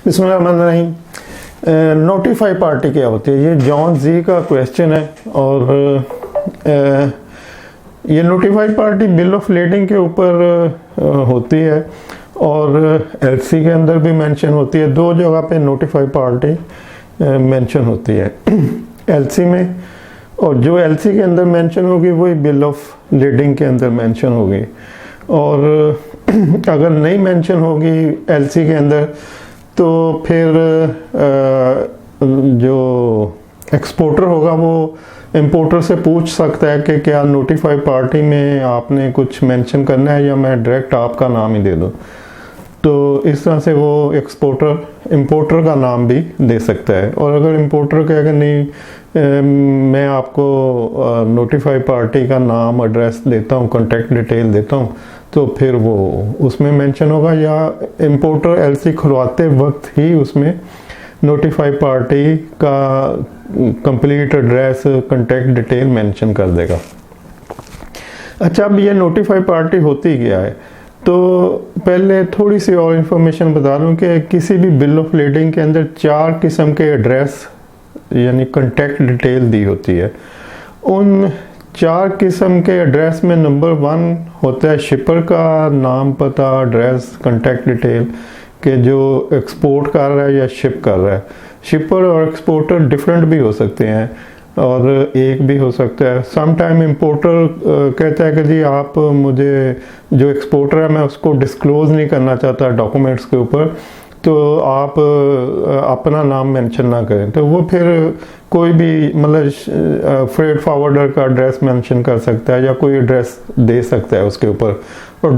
बिस्मिल्लाहिर्रहमानिर्रहीम। Notify party क्या होती है? ये जॉन जी का क्वेश्चन है और ये notify party bill of lading के ऊपर होती है और एलसी के अंदर भी मेंशन होती है। दो जगह पे नोटिफाई पार्टी मेंशन होती है, एलसी में, और जो एलसी के अंदर मेंशन होगी वही बिल ऑफ लेडिंग के अंदर मेंशन होगी। और अगर नहीं मेंशन होगी एलसी के अंदर तो फिर जो एक्सपोर्टर होगा वो इंपोर्टर से पूछ सकता है कि क्या नोटिफाई पार्टी में आपने कुछ मेंशन करना है या मैं डायरेक्ट आपका नाम ही दे दूँ। तो इस तरह से वो एक्सपोर्टर इंपोर्टर का नाम भी दे सकता है। और अगर इंपोर्टर कहेगा नहीं मैं आपको नोटिफाई पार्टी का नाम, एड्रेस देता हूँ, कॉन्टैक्ट डिटेल देता हूँ, तो फिर वो उसमें मेंशन होगा, या इंपोर्टर एलसी खुलवाते वक्त ही उसमें नोटिफाई पार्टी का complete address, contact detail mention कर देगा। अच्छा, अब ये नोटिफाई पार्टी होती क्या है? तो पहले थोड़ी सी और इन्फॉर्मेशन बता दूं कि किसी भी बिल ऑफ लेडिंग के अंदर 4 किस्म के एड्रेस यानी कॉन्टैक्ट डिटेल दी होती है। उन 4 किस्म के एड्रेस में नंबर 1 होता है शिपर का नाम, पता, एड्रेस, कॉन्टैक्ट डिटेल के जो एक्सपोर्ट कर रहा है या शिप कर रहा है। शिपर और एक्सपोर्टर डिफरेंट भी हो सकते हैं और एक भी हो सकता है। सम टाइम इम्पोर्टर कहता है कि जी आप मुझे, जो एक्सपोर्टर है मैं उसको डिस्क्लोज नहीं करना चाहता डॉक्यूमेंट्स के ऊपर, तो आप अपना नाम मेंशन ना करें। तो वो फिर कोई भी मतलब फ्रेट फॉरवर्डर का एड्रेस मेंशन कर सकता है या कोई एड्रेस दे सकता है उसके ऊपर। और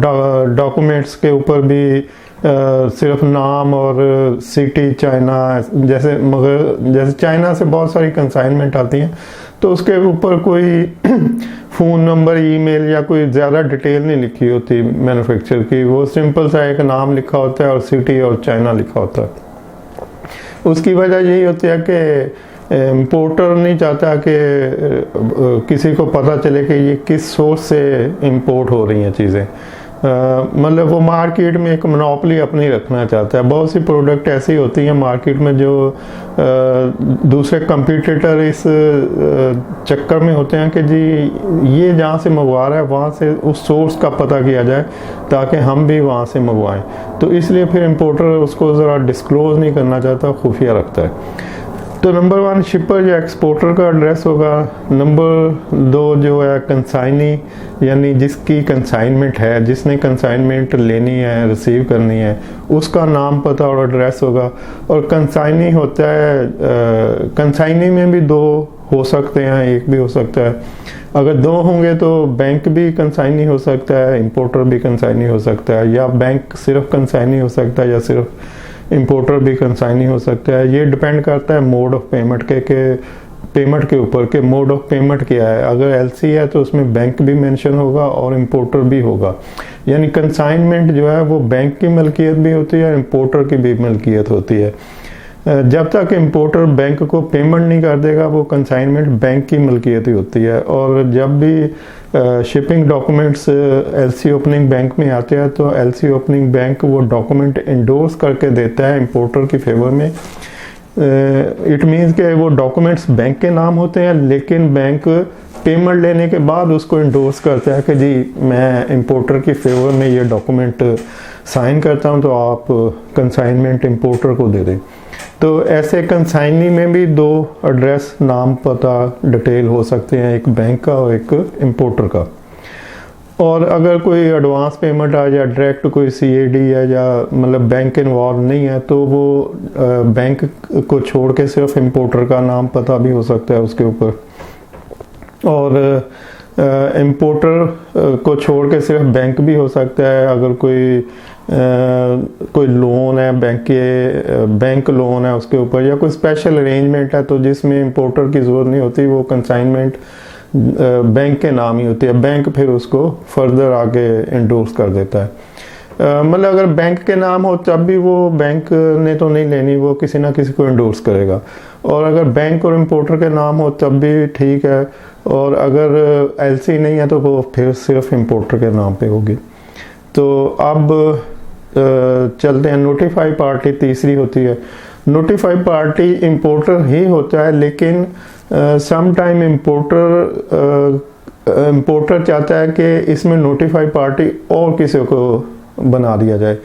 डॉक्यूमेंट्स के ऊपर भी सिर्फ नाम और सिटी चाइना जैसे, मगर जैसे चाइना से बहुत सारी कंसाइनमेंट आती हैं तो उसके ऊपर कोई फ़ोन नंबर, ईमेल या कोई ज़्यादा डिटेल नहीं लिखी होती मैन्युफैक्चरर की। वो सिंपल सा एक नाम लिखा होता है और सिटी और चाइना लिखा होता है। उसकी वजह यही होती है कि इम्पोर्टर नहीं चाहता कि किसी को पता चले कि ये किस सोर्स से इंपोर्ट हो रही हैं चीज़ें। मतलब वो मार्केट में एक मोनोपोली अपनी रखना चाहता है। बहुत सी प्रोडक्ट ऐसी होती हैं मार्केट में जो दूसरे कंपटीटर इस चक्कर में होते हैं कि जी ये जहाँ से मंगवा रहा है वहाँ से उस सोर्स का पता किया जाए ताकि हम भी वहाँ से मंगवाएं। तो इसलिए फिर इंपोर्टर उसको ज़रा डिस्क्लोज नहीं करना चाहता, खुफिया रखता है। तो नंबर 1 शिपर या एक्सपोर्टर का एड्रेस होगा। नंबर 2 जो है कंसाइनी, यानी जिसकी कंसाइनमेंट है, जिसने कंसाइनमेंट लेनी है, रिसीव करनी है, उसका नाम, पता और एड्रेस होगा। और कंसाइनी होता है, कंसाइनी में भी 2 हो सकते हैं, एक भी हो सकता है। अगर 2 होंगे तो बैंक भी कंसाइनी हो सकता है, इंपोर्टर भी कंसाइनी हो सकता है, या बैंक सिर्फ कंसाइनी हो सकता है, या सिर्फ इंपोर्टर भी कंसाइनी हो सकता है। ये डिपेंड करता है मोड ऑफ पेमेंट के पेमेंट के ऊपर कि मोड ऑफ पेमेंट क्या है। अगर एलसी है तो उसमें बैंक भी मेंशन होगा और इंपोर्टर भी होगा। यानी कंसाइनमेंट जो है वो बैंक की मलकियत भी होती है, इंपोर्टर की भी मलकियत होती है। जब तक इंपोर्टर बैंक को पेमेंट नहीं कर देगा वो कंसाइनमेंट बैंक की मलकियत ही होती है। और जब भी shipping documents LC opening bank में आते हैं तो एलसी ओपनिंग बैंक वो डॉक्यूमेंट इंडोर्स करके देता है इंपोर्टर की फेवर में। इट मीन्स कि वो डॉक्यूमेंट्स बैंक के नाम होते हैं, लेकिन बैंक पेमेंट लेने के बाद उसको इंडोर्स करता है कि जी मैं इंपोर्टर की फेवर में ये डॉक्यूमेंट साइन करता हूँ, तो आप कंसाइनमेंट इंपोर्टर को दे दें। तो ऐसे कंसाइनी में भी 2 एड्रेस, नाम, पता, डिटेल हो सकते हैं, एक बैंक का और एक इंपोर्टर का। और अगर कोई एडवांस पेमेंट आ जाए, डायरेक्ट कोई सीएडी है या मतलब बैंक इन्वॉल्व नहीं है, तो वो बैंक को छोड़ के सिर्फ इंपोर्टर का नाम, पता भी हो सकता है उसके ऊपर। और इंपोर्टर को छोड़ के सिर्फ बैंक भी हो सकता है। अगर कोई लोन है, बैंक लोन है उसके ऊपर, या कोई स्पेशल अरेंजमेंट है तो जिसमें इंपोर्टर की ज़रूरत नहीं होती, वो कंसाइनमेंट बैंक के नाम ही होती है। बैंक फिर उसको फर्दर आगे इंडोर्स कर देता है। मतलब अगर बैंक के नाम हो तब भी वो बैंक ने तो नहीं लेनी, वो किसी ना किसी को इंडोर्स करेगा। और अगर बैंक और इंपोर्टर के नाम हो तब भी ठीक है। और अगर एलसी नहीं है तो वो फिर सिर्फ इंपोर्टर के नाम पे होगी। तो अब चलते हैं। नोटिफाई पार्टी तीसरी होती है। नोटिफाई पार्टी इंपोर्टर ही होता है, लेकिन सम टाइम इंपोर्टर चाहता है कि इसमें नोटिफाई पार्टी और किसी को बना दिया जाए।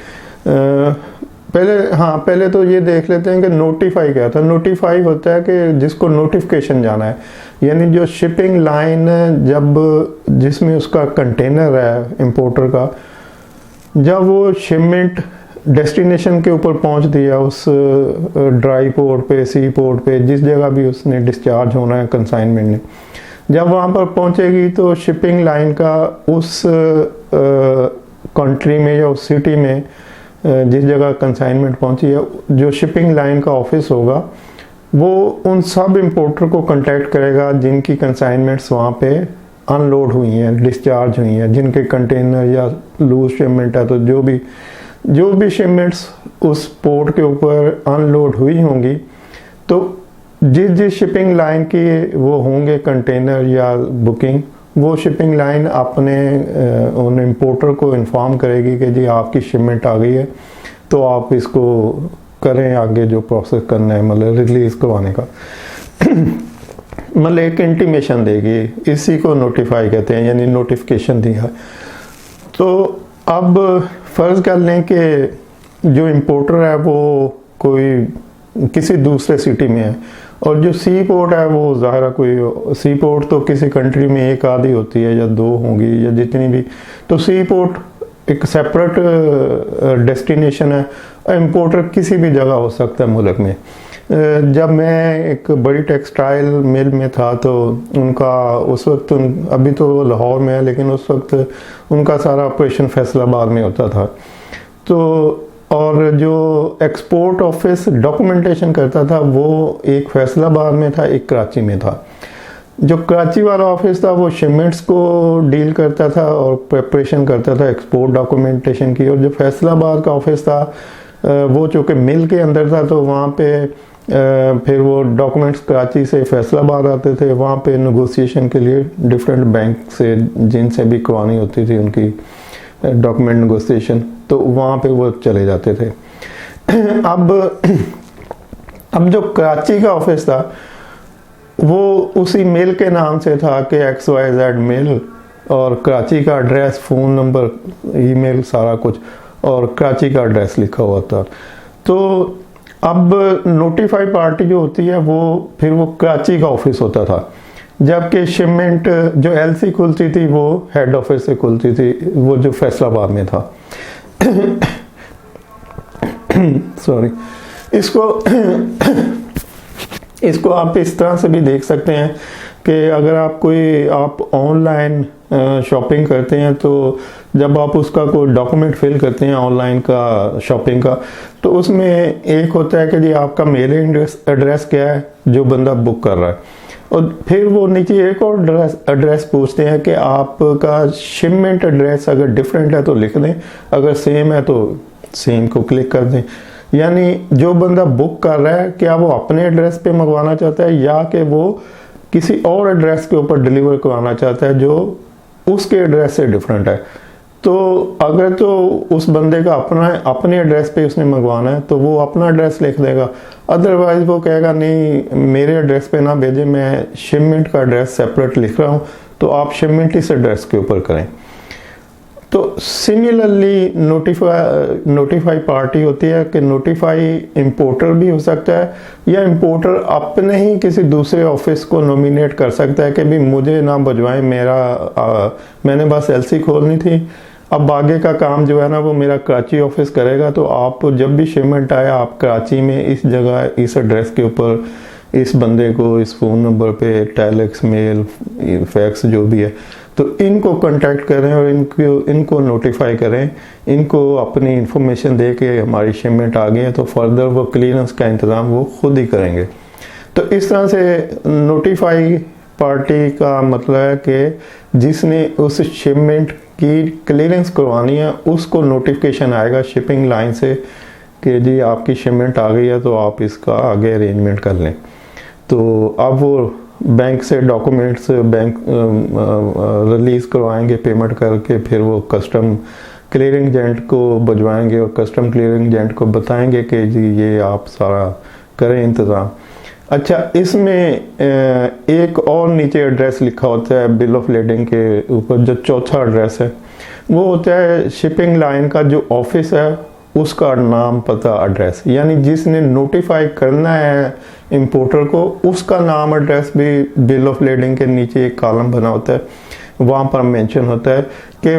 पहले तो ये देख लेते हैं कि नोटिफाई क्या था। नोटिफाई होता है कि जिसको नोटिफिकेशन जाना है, यानी जो शिपिंग लाइन जिसमें उसका कंटेनर है इंपोर्टर का, जब वो शिपमेंट डेस्टिनेशन के ऊपर पहुंच दिया, उस ड्राई पोर्ट पे, सी पोर्ट पे, जिस जगह भी उसने डिस्चार्ज होना है कंसाइनमेंट ने, जब वहाँ पर पहुँचेगी तो शिपिंग लाइन का उस कंट्री में या उस सिटी में जिस जगह कंसाइनमेंट पहुँची है, जो शिपिंग लाइन का ऑफिस होगा वो उन सब इंपोर्टर को कांटेक्ट करेगा जिनकी कंसाइनमेंट्स वहाँ पे अनलोड हुई हैं, डिस्चार्ज हुई हैं, जिनके कंटेनर या लूज शिपमेंट है, तो जो भी शिपमेंट्स उस पोर्ट के ऊपर अनलोड हुई होंगी, तो जिस शिपिंग लाइन की वो होंगे कंटेनर या बुकिंग, वो शिपिंग लाइन अपने उन इंपोर्टर को इन्फॉर्म करेगी कि जी आपकी शिपमेंट आ गई है, तो आप इसको करें आगे जो प्रोसेस करना है, मतलब रिलीज़ करवाने का मतलब एक इंटीमेशन देगी। इसी को नोटिफाई कहते हैं, यानी नोटिफिकेशन दिया। तो अब फ़र्ज़ कर लें कि जो इंपोर्टर है वो कोई किसी दूसरे सिटी में है, और जो सी पोर्ट है वो ज़ाहिर कोई सी पोर्ट तो किसी कंट्री में एक आधी होती है या दो होंगी या जितनी भी, तो सी पोर्ट एक सेपरेट डेस्टिनेशन है। इंपोर्टर किसी भी जगह हो सकता है मुल्क में। जब मैं एक बड़ी टेक्सटाइल मिल में था तो उनका उस वक्त अभी तो लाहौर में है, लेकिन उस वक्त उनका सारा ऑपरेशन फैसलाबाद में होता था। तो और जो एक्सपोर्ट ऑफिस डॉक्यूमेंटेशन करता था वो एक फैसलाबाद में था, एक कराची में था। जो कराची वाला ऑफिस था वो शिपमेंट्स को डील करता था और प्रिपरेशन करता था एक्सपोर्ट डॉक्यूमेंटेशन की, और जो फैसलाबाद का ऑफिस था वो चूँकि मिल के अंदर था, तो वहाँ पे फिर वो डॉक्यूमेंट्स कराची से फैसलाबाद आते थे। वहाँ पे नेगोशिएशन के लिए डिफरेंट बैंक से जिनसे भी करवानी होती थी उनकी डॉक्यूमेंट नेगोशिएशन, तो वहाँ पे वो चले जाते थे। अब जो कराची का ऑफिस था वो उसी मेल के नाम से था कि XYZ मेल, और कराची का एड्रेस, फ़ोन नंबर, ईमेल, सारा कुछ, और कराची का एड्रेस लिखा हुआ था। तो अब नोटिफाई पार्टी जो होती है फिर वो कराची का ऑफिस होता था, जबकि शिपमेंट जो LC खुलती थी वो हेड ऑफिस से खुलती थी, वो जो फैसलाबाद में था। सॉरी, इसको आप इस तरह से भी देख सकते हैं कि अगर आप ऑनलाइन शॉपिंग करते हैं, तो जब आप उसका कोई डॉक्यूमेंट फिल करते हैं ऑनलाइन का शॉपिंग का, तो उसमें एक होता है कि जी आपका मेलिंग एड्रेस क्या है जो बंदा बुक कर रहा है, और फिर वो नीचे एक और एड्रेस पूछते हैं कि आपका शिपमेंट एड्रेस अगर डिफरेंट है तो लिख दें, अगर सेम है तो सेम को क्लिक कर दें। यानी जो बंदा बुक कर रहा है, क्या वो अपने एड्रेस पे मंगवाना चाहता है या कि वो किसी और एड्रेस के ऊपर डिलीवर करवाना चाहता है जो उसके एड्रेस से डिफरेंट है। तो अगर तो उस बंदे का अपने एड्रेस पे उसने मंगवाना है तो वो अपना एड्रेस लिख देगा, अदरवाइज वो कहेगा नहीं मेरे एड्रेस पे ना भेजें, मैं शिपमेंट का एड्रेस सेपरेट लिख रहा हूँ, तो आप शिपमेंट इस एड्रेस के ऊपर करें। तो सिमिलरली नोटिफाई पार्टी होती है कि नोटिफाई इंपोर्टर भी हो सकता है, या इंपोर्टर अपने ही किसी दूसरे ऑफिस को नॉमिनेट कर सकता है कि भी मुझे ना भिजवाएं, मैंने बस LC खोलनी थी, अब आगे का काम जो है ना वो मेरा कराची ऑफिस करेगा। तो आप जब भी शिपमेंट आया, आप कराची में इस जगह इस एड्रेस के ऊपर इस बंदे को इस फ़ोन नंबर पे टेलेक्स, मेल, फैक्स जो भी है, तो इनको कांटेक्ट करें और इनको नोटिफाई करें, इनको अपनी इंफॉर्मेशन दे के हमारी शिपमेंट आ गई है, तो फर्दर वो क्लियरेंस का इंतज़ाम वो खुद ही करेंगे। तो इस तरह से नोटिफाई पार्टी का मतलब है कि जिसने उस शिपमेंट की क्लियरेंस करवानी है उसको नोटिफिकेशन आएगा शिपिंग लाइन से कि जी आपकी शिपमेंट आ गई है, तो आप इसका आगे अरेंजमेंट कर लें। तो अब वो बैंक से डॉक्यूमेंट्स रिलीज़ करवाएंगे पेमेंट करके, फिर वो कस्टम क्लियरिंग एजेंट को भिजवाएंगे और कस्टम क्लियरिंग एजेंट को बताएंगे कि जी ये आप सारा करें इंतज़ाम। अच्छा, इसमें एक और नीचे एड्रेस लिखा होता है बिल ऑफ लेडिंग के ऊपर, जो चौथा एड्रेस है वो होता है शिपिंग लाइन का जो ऑफिस है उसका नाम पता एड्रेस, यानी जिसने नोटिफाई करना है इंपोर्टर को उसका नाम एड्रेस भी बिल ऑफ लेडिंग के नीचे एक कॉलम बना होता है, वहाँ पर मेंशन होता है कि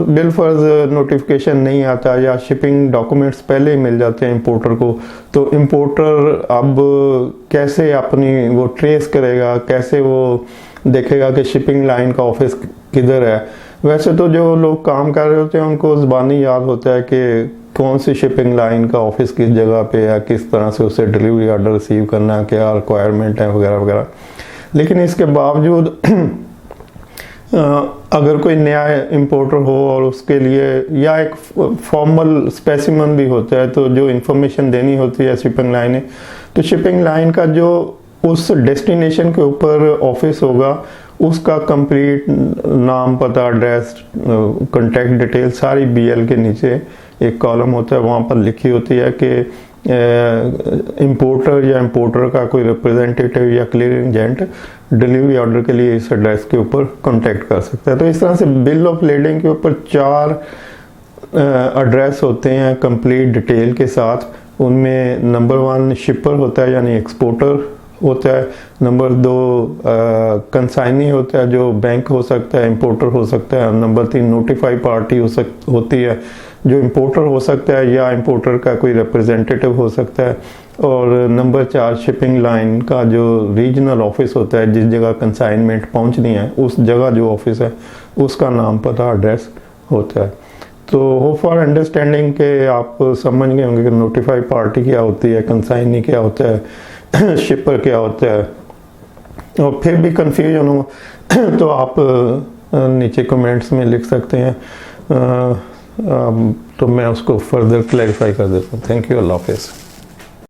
बिल फर्ज नोटिफिकेशन नहीं आता या शिपिंग डॉक्यूमेंट्स पहले ही मिल जाते हैं इंपोर्टर को, तो इंपोर्टर अब कैसे अपनी वो ट्रेस करेगा, कैसे वो देखेगा कि शिपिंग लाइन का ऑफिस किधर है। वैसे तो जो लोग काम कर रहे होते हैं उनको ज़बानी याद होता है कि कौन सी शिपिंग लाइन का ऑफिस किस जगह पे है, किस तरह से उसे डिलीवरी ऑर्डर रिसीव करना है, क्या रिक्वायरमेंट है वगैरह वगैरह। लेकिन इसके बावजूद अगर कोई नया इंपोर्टर हो और उसके लिए या एक फॉर्मल स्पेसिमन भी होता है, तो जो इंफॉर्मेशन देनी होती है शिपिंग लाइन ने, तो शिपिंग लाइन का जो उस डेस्टिनेशन के ऊपर ऑफिस होगा उसका कंप्लीट नाम पता एड्रेस कॉन्टैक्ट डिटेल सारी बीएल के नीचे एक कॉलम होता है, वहाँ पर लिखी होती है कि इंपोर्टर या इंपोर्टर का कोई रिप्रेजेंटेटिव या क्लियरिंग एजेंट डिलीवरी ऑर्डर के लिए इस एड्रेस के ऊपर कांटेक्ट कर सकता है। तो इस तरह से बिल ऑफ लेडिंग के ऊपर 4 एड्रेस होते हैं कंप्लीट डिटेल के साथ। उनमें नंबर 1 शिपर होता है यानी एक्सपोर्टर होता है, नंबर 2 कंसाइनी होता है जो बैंक हो सकता है, इंपोर्टर हो सकता है, नंबर 3 नोटिफाई पार्टी होती है जो इंपोर्टर हो सकता है या इंपोर्टर का कोई रिप्रेजेंटेटिव हो सकता है, और नंबर 4 शिपिंग लाइन का जो रीजनल ऑफिस होता है, जिस जगह कंसाइनमेंट पहुंचनी है उस जगह जो ऑफिस है उसका नाम पता एड्रेस होता है। तो होप फॉर अंडरस्टैंडिंग के आप समझ गए होंगे कि नोटिफाई पार्टी क्या होती है, कंसाइनी क्या होता है, शिपर क्या होता है, और फिर भी कंफ्यूजन हो तो आप नीचे कमेंट्स में लिख सकते हैं, तो मैं उसको फर्दर क्लैरिफाई कर देता हूँ। थैंक यू, अल्लाह हाफिज़।